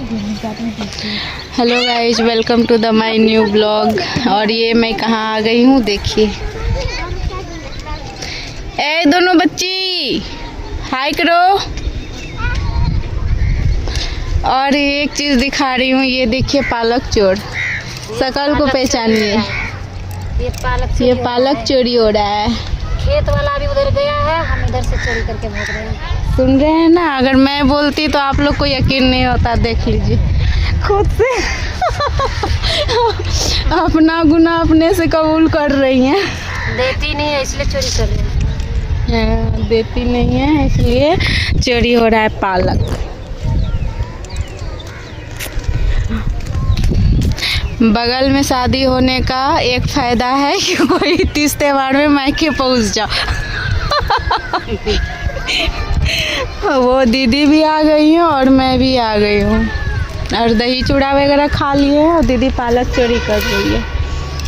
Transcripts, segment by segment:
Hello guys, welcome to the my new blog. और ये मैं कहाँ आ गई हूँ, देखिए। ए दोनों बच्ची, हाय करो। और एक चीज़ दिखा रही हूँ, ये देखिए पालक चोर। शकल को पहचानिए, ये पालक चोरी हो रहा है। खेत वाला भी उधर गया है, हम इधर से चोरी करके भाग रहे हैं। सुन रहे हैं ना? अगर मैं बोलती तो आप लोग को यकीन नहीं होता। देख लीजिए खुद से अपना गुनाह अपने से कबूल कर रही हैं। देती नहीं है इसलिए चोरी कर रहे हैं। देती नहीं है इसलिए चोरी हो रहा है पालक। बगल में शादी होने का एक फायदा है कि कोई तीज त्योहार में मायके पहुंच जाओ। वो दीदी भी आ गई है और मैं भी आ गई हूँ, और दही चूड़ा वगैरह खा लिए हैं, और दीदी पालक चोरी कर रही है।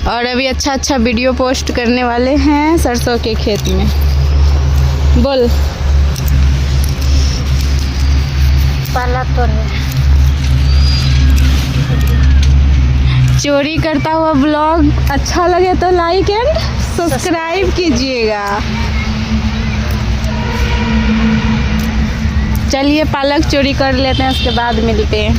और अभी अच्छा वीडियो पोस्ट करने वाले हैं सरसों के खेत में। बोल। पालक तो है। चोरी करता हुआ ब्लॉग अच्छा लगे तो लाइक एंड सब्सक्राइब कीजिएगा। चलिए पालक चोरी कर लेते हैं, उसके बाद मिलते हैं।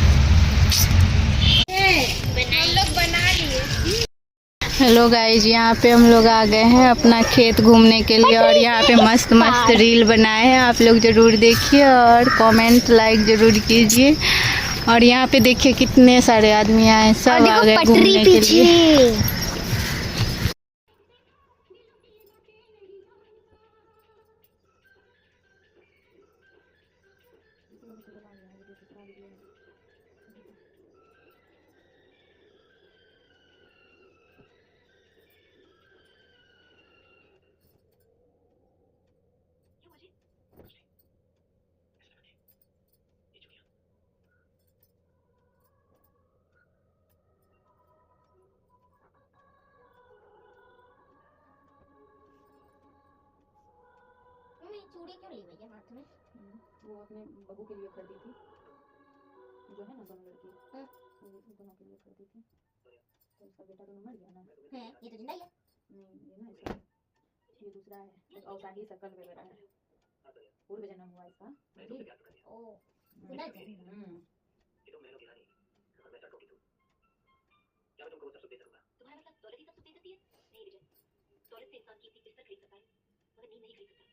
हेलो गाइज, यहाँ पे हम लोग आ गए हैं अपना खेत घूमने के लिए, और यहाँ पे मस्त रील बनाए हैं। आप लोग ज़रूर देखिए और कमेंट लाइक ज़रूर कीजिए। और यहाँ पे देखिए कितने सारे आदमी आए, सब आ गए घूमने के लिए। चूड़ी क्यों ली भैया हाथ में? वो अपने बहू के लिए खरीदी थी, जो है ना दोनों लड़की, दोनों के लिए खरीदी थी। तो उसका बेटा दोनों मर गया ना। है ये तो जिंदा ही है। नहीं, ये ना इसका, ये दूसरा है, और शादी शकल वगैरह है। पूर्व जन्म हुआ इसका। ओ सुना है। ये तो मैंने गिरानी अगर मैं टटोकी दूं क्या मैं तुमको वो सब दे सकूंगा? तुम्हारा मतलब दौलत ही सब दे सकती है? नहीं विजय, दौलत से इंसान कीमती बिस्तर खरीद सकता है मगर नींद नहीं खरीद सकता।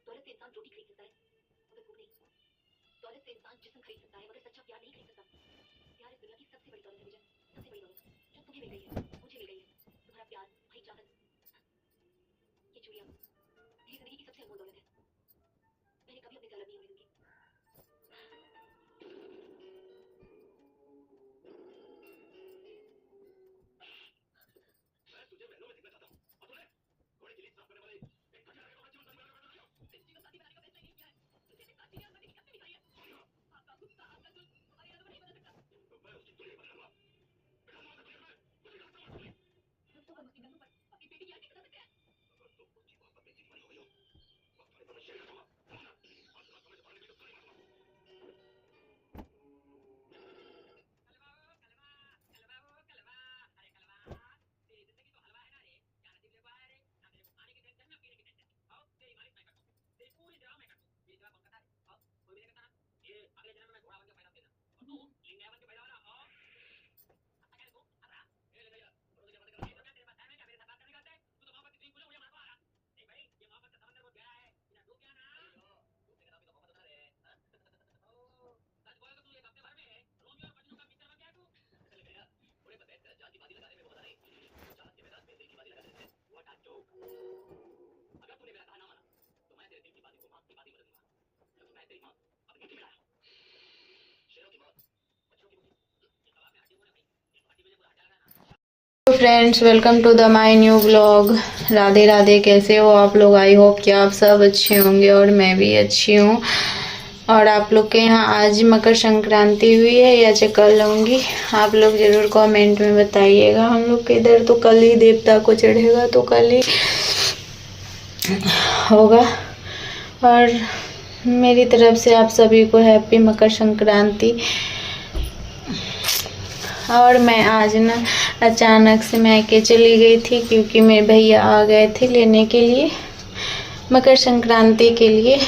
दौलत से इंसान रोटी खरीद सकता है मगर भूख नहीं। दौलत से इंसान जिस्म खरीद सकता है मगर सच्चा प्यार नहीं खरीद सकता। प्यार इस दुनिया की सबसे बड़ी दौलत है विजय, सबसे बड़ी दौलत जो तुम्हें मिल गई है, मुझे मिल गई है। तुम्हारा प्यार, भाईचारा, ये चूड़ियां मेरी जिंदगी की सबसे अनमोल दौलत है। मैंने कभी अपने से अलग नहीं होने दूंगी। मैं तुझे महलों में देखना चाहता हूँ, और तूने घोड़े के लिए साफ करने वाले एक खटिया का जीवन साथी बनाने का तेरी जीवन साथी बनाने का फैसला नहीं किया है। तुझे एक साथी बनने की कितनी मिठाई है। आपका गुस्सा, आपका जुल्म हमारी यादों नहीं बदल सकता। तो मैं उसकी दुनिया बदलूंगा। मुझे कहता हूँ तुम्हें तो कम अपनी गंदू पर अपनी बेटी की हड्डी बदल सकते हैं। अगर तुम मुझे मोहब्बत में दीवानी हो गई हो, वक्त आने पर मैं शेर करूंगा। आज रात को मैं तुम्हारे लिए तो नहीं मारूंगा। ये अगले जन्म में घोड़ा बन के पैदा देना और तू लिंगाया बन के पैदा होना। और अच्छा तू हरा ये ले जा और मुझे बंद कर दे। तेरे पास टाइम है क्या मेरे साथ बात करने का? तू तो मोहब्बत की पूछे मुझे मारवा रहा। नहीं भाई, ये मोहब्बत का समंदर बहुत गहरा है, बिना डूब गया ना डूब के भी तो मोहब्बत बता रहे। ओ सच बोले तो तू एक हफ्ते भर में रोमियो और मजनू का मित्र बन गया तू। चल गया थोड़े पर तेरा जान की बाजी लगाने में बहुत आ रही। चाहत के मैदान में दिल की बाजी लगा देते हैं। What a joke. अगर तूने मेरा कहा ना माना तो मैं तेरे दिल की बाजी को मां की बाजी बदल दूंगा, क्योंकि मैं तेरी मां अपनी गिफ्ट लाया हूं। शेरों की मौत, बच्चों की मुक्ति, ये तलाब में हड्डी होने भाई, एक हड्डी में पूरा हटा लगाना। तो friends, welcome to the my new blog. Radhe Radhe, कैसे हो आप लोग? आई होप कि आप सब अच्छे होंगे और मैं भी अच्छी हूँ। और आप लोग के यहाँ आज मकर संक्रांति हुई है या चकल लूँगी, आप लोग ज़रूर कमेंट में बताइएगा। हम लोग के इधर तो कल ही देवता को चढ़ेगा, तो कल ही होगा। और मेरी तरफ से आप सभी को हैप्पी मकर संक्रांति। और मैं आज ना अचानक से मैके चली गई थी क्योंकि मेरे भैया आ गए थे लेने के लिए मकर संक्रांति के लिए।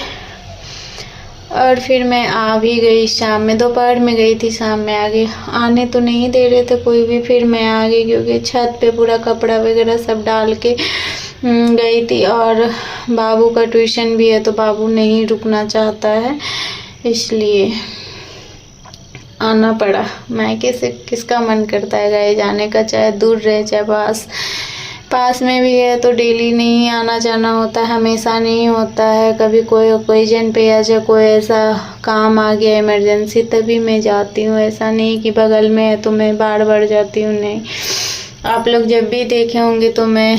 और फिर मैं आ भी गई शाम में, दोपहर में गई थी, शाम में आ गई। आने तो नहीं दे रहे थे कोई भी, फिर मैं आ गई क्योंकि छत पे पूरा कपड़ा वगैरह सब डाल के गई थी। और बाबू का ट्यूशन भी है तो बाबू नहीं रुकना चाहता है, इसलिए आना पड़ा। मैके से किसका मन करता है गए जाने का, चाहे दूर रहे चाहे पास में भी है तो डेली नहीं आना जाना होता है, हमेशा नहीं होता है। कभी कोई ओकेजन पे या जो कोई ऐसा काम आ गया इमरजेंसी तभी मैं जाती हूँ, ऐसा नहीं कि बगल में है तो मैं बार बार जाती हूँ, नहीं। आप लोग जब भी देखे होंगे तो मैं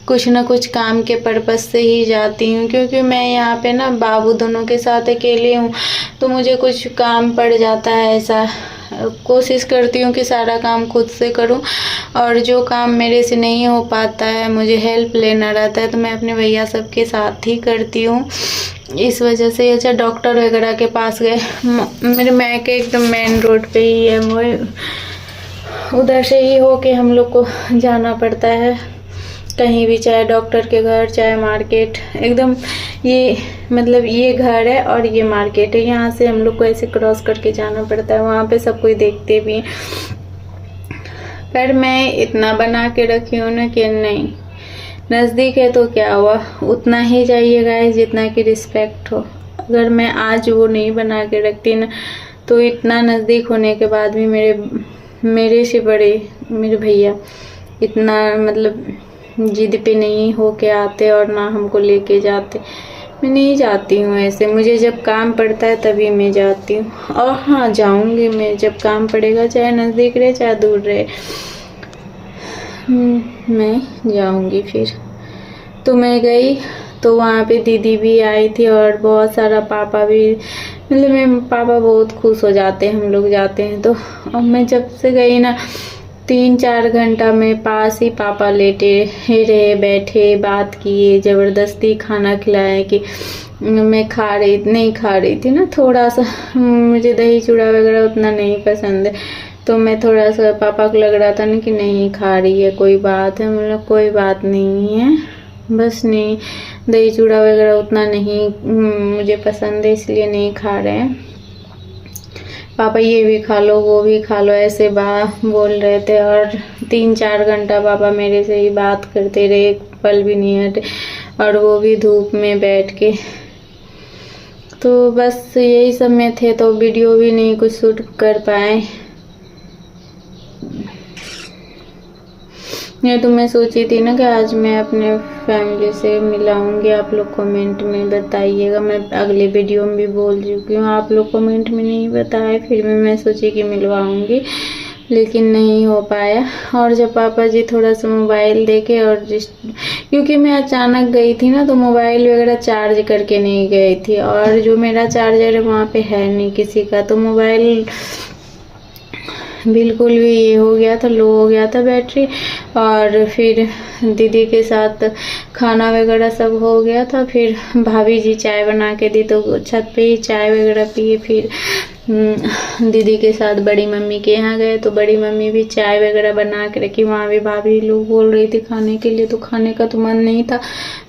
कुछ ना कुछ काम के पर्पस से ही जाती हूँ, क्योंकि मैं यहाँ पे ना बाबू दोनों के साथ अकेले हूँ तो मुझे कुछ काम पड़ जाता है। ऐसा कोशिश करती हूँ कि सारा काम खुद से करूँ, और जो काम मेरे से नहीं हो पाता है, मुझे हेल्प लेना रहता है तो मैं अपने भैया सबके साथ ही करती हूँ। इस वजह से अच्छा डॉक्टर वगैरह के पास गए, मेरे मैके एकदम मेन रोड पे ही है, उधर से ही होके हम लोग को जाना पड़ता है कहीं भी, चाहे डॉक्टर के घर चाहे मार्केट। एकदम ये मतलब ये घर है और ये मार्केट है, यहाँ से हम लोग को ऐसे क्रॉस करके जाना पड़ता है। वहाँ पे सब कोई देखते भी हैं, पर मैं इतना बना के रखी हूँ ना कि नहीं, नज़दीक है तो क्या हुआ, उतना ही जाइएगा जितना कि रिस्पेक्ट हो। अगर मैं आज वो नहीं बना के रखती ना तो इतना नज़दीक होने के बाद भी मेरे से बड़े मेरे भैया इतना मतलब जिद पे नहीं हो के आते और ना हमको लेके जाते। मैं नहीं जाती हूँ ऐसे, मुझे जब काम पड़ता है तभी मैं जाती हूँ। और हाँ, जाऊँगी मैं जब काम पड़ेगा, चाहे नज़दीक रहे चाहे दूर रहे, मैं जाऊँगी। फिर तो मैं गई तो वहाँ पे दीदी भी आई थी और बहुत सारा पापा भी, मतलब मेरे पापा बहुत खुश हो जाते हैं हम लोग जाते हैं तो। और मैं जब से गई ना 3-4 घंटा में पास ही पापा लेटे रहे, बैठे, बात किए, ज़बरदस्ती खाना खिलाया कि मैं नहीं खा रही थी ना थोड़ा सा, मुझे दही चूड़ा वगैरह उतना नहीं पसंद है तो मैं थोड़ा सा, पापा को लग रहा था ना कि नहीं खा रही है, कोई बात है, मतलब कोई बात नहीं है, बस नहीं दही चूड़ा वगैरह उतना नहीं मुझे पसंद है इसलिए नहीं खा रहे हैं। पापा ये भी खा लो वो भी खा लो ऐसे बोल रहे थे। और 3-4 घंटा पापा मेरे से ही बात करते रहे, एक पल भी नहीं हटे, और वो भी धूप में बैठ के। तो बस यही सब में थे तो वीडियो भी नहीं कुछ शूट कर पाए। ये तो मैं सोची थी ना कि आज मैं अपने फैमिली से मिलाऊंगी। आप लोग कमेंट में बताइएगा, मैं अगले वीडियो में भी बोल चुकी हूँ, आप लोग कमेंट में नहीं बताए, फिर भी मैं सोची कि मिलवाऊंगी लेकिन नहीं हो पाया। और जब पापा जी थोड़ा सा मोबाइल देखे और क्योंकि मैं अचानक गई थी ना तो मोबाइल वगैरह चार्ज करके नहीं गई थी, और जो मेरा चार्जर है वहाँ पे है नहीं किसी का, तो मोबाइल बिल्कुल भी ये हो गया था, लो हो गया था बैटरी। और फिर दीदी के साथ खाना वगैरह सब हो गया था, फिर भाभी जी चाय बना के दी तो छत पे ही चाय वगैरह पिए। फिर दीदी के साथ बड़ी मम्मी के यहाँ गए तो बड़ी मम्मी भी चाय वगैरह बना के रखी, वहाँ भी भाभी लोग बोल रही थी खाने के लिए, तो खाने का तो मन नहीं था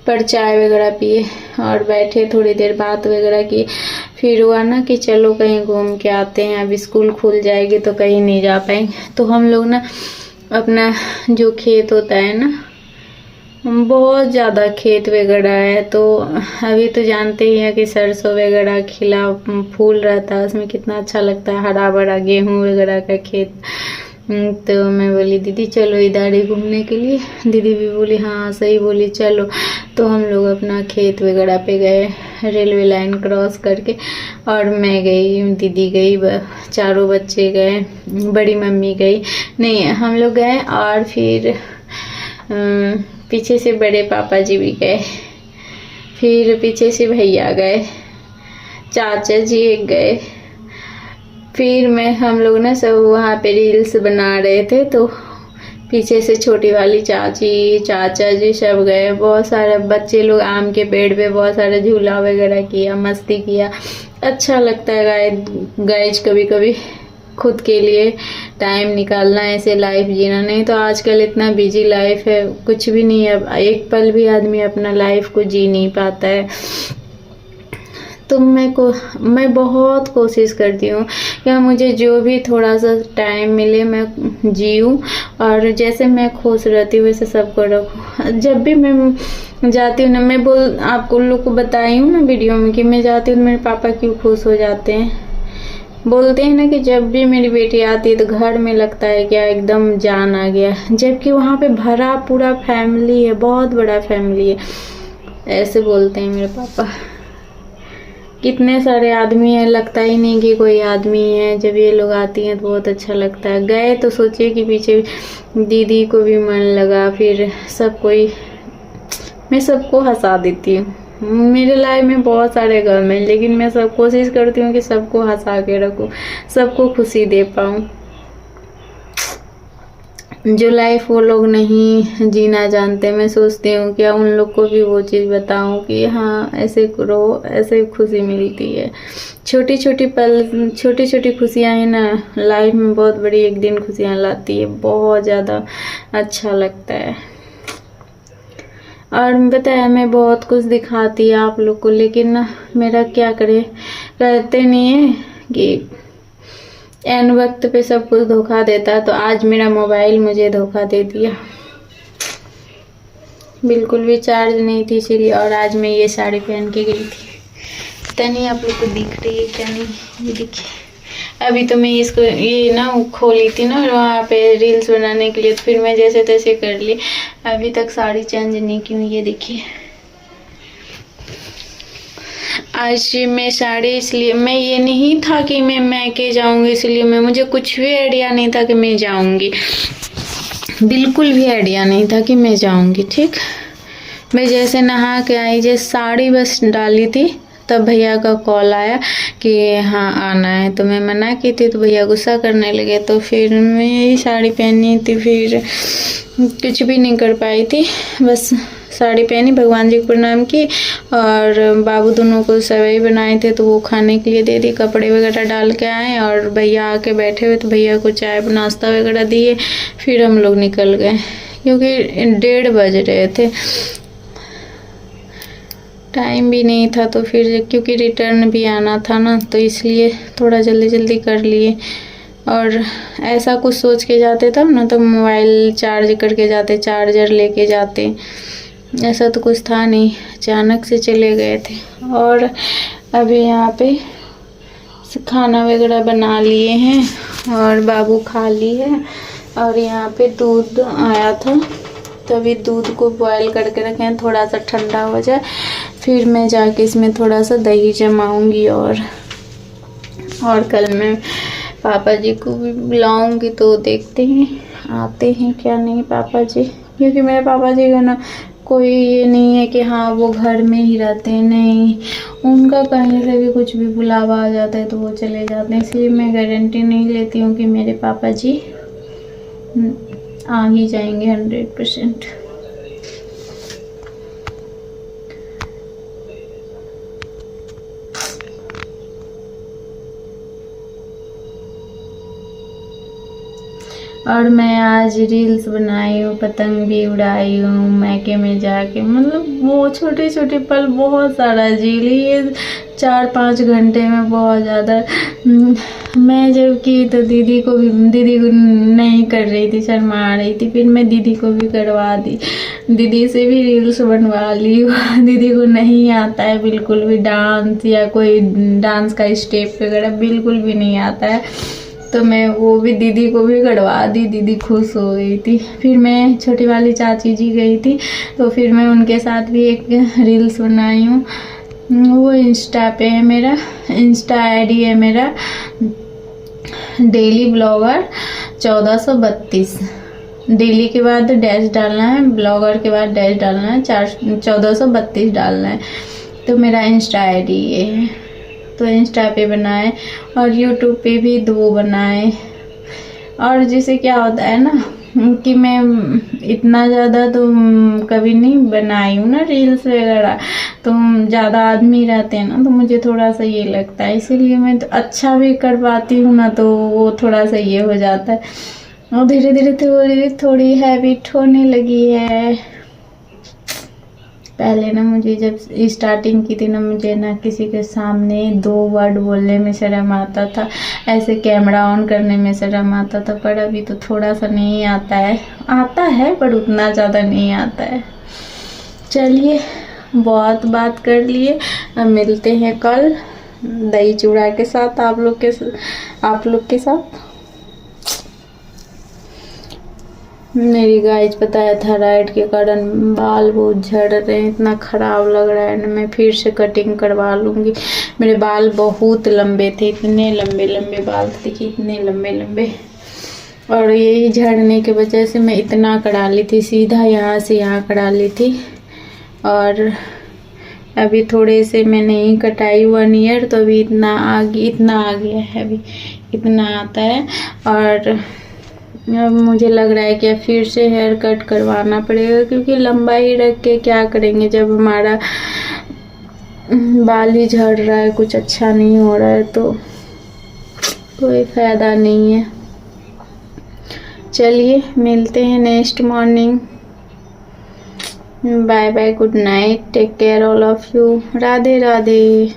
पर चाय वगैरह पिए और बैठे, थोड़ी देर बात वगैरह की। फिर हुआ ना कि चलो कहीं घूम के आते हैं, अब स्कूल खुल जाएगी तो कहीं नहीं जा पाएंगे। तो हम लोग ना अपना जो खेत होता है ना, बहुत ज़्यादा खेत वगैरह है, तो अभी तो जानते ही हैं कि सरसों वगैरह खिला फूल रहता है, उसमें कितना अच्छा लगता है, हरा भरा गेहूँ वगैरह का खेत। तो मैं बोली दीदी चलो इधर ही घूमने के लिए, दीदी भी बोली हाँ सही बोली चलो। तो हम लोग अपना खेत वगैरह पे गए, रेलवे लाइन क्रॉस करके, और मैं गई, दीदी गई, चारों बच्चे गए, बड़ी मम्मी गई, नहीं हम लोग गए। और फिर पीछे से बड़े पापा जी भी गए, फिर पीछे से भैया गए, चाचा जी एक गए, फिर हम लोग ना सब वहाँ पे रील्स बना रहे थे तो पीछे से छोटी वाली चाची चाचा जी सब गए। बहुत सारे बच्चे लोग आम के पेड़ पे बहुत सारे झूला वगैरह किया, मस्ती किया, अच्छा लगता है गाइज कभी कभी खुद के लिए टाइम निकालना, ऐसे लाइफ जीना। नहीं तो आजकल इतना बिजी लाइफ है, कुछ भी नहीं है, एक पल भी आदमी अपना लाइफ को जी नहीं पाता है। तो मैं बहुत कोशिश करती हूँ कि मुझे जो भी थोड़ा सा टाइम मिले मैं जीऊँ, और जैसे मैं खुश रहती हूँ वैसे सबको रखूँ। जब भी मैं जाती हूँ ना, मैं आप लोग को बताई हूँ ना वीडियो में कि मैं जाती हूँ तो मेरे पापा क्यों खुश हो जाते हैं। बोलते हैं ना कि जब भी मेरी बेटी आती है तो घर में लगता है क्या एकदम जान आ गया, जबकि वहाँ पे भरा पूरा फैमिली है, बहुत बड़ा फैमिली है, ऐसे बोलते हैं मेरे पापा। कितने सारे आदमी हैं, लगता ही नहीं कि कोई आदमी है। जब ये लोग आती हैं तो बहुत अच्छा लगता है। गए तो सोचिए कि पीछे दीदी को भी मन लगा, फिर सब कोई, मैं सबको हंसा देती हूँ। मेरे लाइफ में बहुत सारे गम हैं, लेकिन मैं सब कोशिश करती हूँ कि सबको हंसा के रखूँ, सबको खुशी दे पाऊँ। जो लाइफ वो लोग नहीं जीना जानते, मैं सोचती हूँ क्या उन लोग को भी वो चीज़ बताऊँ कि हाँ ऐसे करो, ऐसे खुशी मिलती है। छोटी छोटी खुशियाँ हैं ना, लाइफ में बहुत बड़ी एक दिन खुशियाँ लाती है, बहुत ज़्यादा अच्छा लगता है। और बताया मैं बहुत कुछ दिखाती है आप लोग को, लेकिन ना मेरा क्या करे, कहते नहीं है कि एन वक्त पे सब कुछ धोखा देता है। तो आज मेरा मोबाइल मुझे धोखा दे दिया, बिल्कुल भी चार्ज नहीं थी इसीलिए। और आज मैं ये साड़ी पहन के गई थी, पता नहीं आप लोग को दिख रही है क्या नहीं, ये देखिए। अभी तो मैं इसको ये ना खोली थी ना वहाँ पे रील्स बनाने के लिए, तो फिर मैं जैसे तैसे कर ली। अभी तक साड़ी चेंज नहीं की हूँ, ये देखिए। आज मैं साड़ी इसलिए, मैं ये नहीं था कि मैं मैके जाऊंगी, इसलिए मुझे कुछ भी आइडिया नहीं था कि मैं जाऊंगी, बिल्कुल भी आइडिया नहीं था कि मैं जाऊंगी। ठीक, मैं जैसे नहा के आई, जैसे साड़ी बस डाली थी तब भैया का कॉल आया कि हाँ आना है। तो मैं मना की थी तो भैया गुस्सा करने लगे। तो फिर मैं यही साड़ी पहनी थी, फिर कुछ भी नहीं कर पाई थी, बस साड़ी पहनी, भगवान जी को प्रणाम की, और बाबू दोनों को सेवई बनाए थे तो वो खाने के लिए दे दी, कपड़े वगैरह डाल के आए, और भैया आके बैठे हुए तो भैया को चाय नाश्ता वगैरह दिए। फिर हम लोग निकल गए क्योंकि 1:30 बज रहे थे, टाइम भी नहीं था। तो फिर क्योंकि रिटर्न भी आना था ना, तो इसलिए थोड़ा जल्दी जल्दी कर लिए। और ऐसा कुछ सोच के जाते तब ना, तो मोबाइल चार्ज करके जाते, चार्जर लेके जाते, ऐसा तो कुछ था नहीं, अचानक से चले गए थे। और अभी यहाँ पे खाना वगैरह बना लिए हैं और बाबू खा ली है। और यहाँ पे दूध आया था, तभी दूध को बॉईल करके रखे हैं, थोड़ा सा ठंडा हो जाए फिर मैं जाके इसमें थोड़ा सा दही जमाऊंगी। और कल मैं पापा जी को भी बुलाऊंगी, तो देखते हैं आते हैं क्या नहीं पापा जी, क्योंकि मेरे पापा जी का ना कोई ये नहीं है कि हाँ वो घर में ही रहते हैं, नहीं, उनका कहीं से भी कुछ भी बुलावा आ जाता है तो वो चले जाते हैं। इसलिए मैं गारंटी नहीं लेती हूँ कि मेरे पापा जी आ ही जाएंगे 100%। और मैं आज रील्स बनाई हूँ, पतंग भी उड़ाई हूँ, मैके में जाके, मतलब वो छोटे छोटे पल बहुत सारा जी लिए 4-5 घंटे में, बहुत ज़्यादा। मैं जब की तो दीदी को नहीं कर रही थी, शर्मा रही थी, फिर मैं दीदी को भी करवा दी, दीदी से भी रील्स बनवा ली। दीदी को नहीं आता है बिल्कुल भी डांस या कोई डांस का स्टेप वगैरह बिल्कुल भी नहीं आता है, तो मैं वो भी दीदी को भी करवा दी, दीदी खुश हो गई थी। फिर मैं छोटी वाली चाची जी गई थी तो फिर मैं उनके साथ भी एक रील्स बनाई हूँ, वो इंस्टा पे है, मेरा इंस्टा आईडी है मेरा डेली ब्लॉगर 1432। डेली के बाद डैश डालना है, ब्लॉगर के बाद डैश डालना है, 1432 डालना है, तो मेरा इंस्टा आईडी ये है। तो इंस्टा पे बनाए और यूट्यूब पे भी 2 बनाए। और जैसे क्या होता है ना, कि मैं इतना ज़्यादा तो कभी नहीं बनाई हूँ ना रील्स वगैरह, तो ज़्यादा आदमी रहते हैं ना तो मुझे थोड़ा सा ये लगता है, इसीलिए मैं तो अच्छा भी कर पाती हूँ ना तो वो थोड़ा सा ये हो जाता है। और धीरे धीरे थोड़ी हैबिट होने लगी है। पहले ना मुझे जब स्टार्टिंग की थी ना, मुझे ना किसी के सामने 2 वर्ड बोलने में शर्म आता था, ऐसे कैमरा ऑन करने में शर्म आता था, पर अभी तो थोड़ा सा नहीं आता है पर उतना ज़्यादा नहीं आता है। चलिए बहुत बात कर लिए, अब मिलते हैं कल दही चूड़ा के साथ आप लोग के साथ। मेरी गाइस पता है थायराइड के कारण बाल बहुत झड़ रहे हैं, इतना ख़राब लग रहा है ना, मैं फिर से कटिंग करवा लूँगी। मेरे बाल बहुत लंबे थे, इतने लंबे लंबे बाल थे, देखिए इतने लंबे लंबे, और यही झड़ने की वजह से मैं इतना करा ली थी, सीधा यहाँ से यहाँ करा ली थी। और अभी थोड़े से मैं नहीं कटाई 1 ईयर, तो अभी इतना आ गया है, अभी इतना आता है। और अब मुझे लग रहा है कि फिर से हेयर कट करवाना पड़ेगा, क्योंकि लंबाई रख के क्या करेंगे जब हमारा बाल ही झड़ रहा है, कुछ अच्छा नहीं हो रहा है, तो कोई फ़ायदा नहीं है। चलिए मिलते हैं next morning. Bye bye, good night, take care all of you, Radhe Radhe.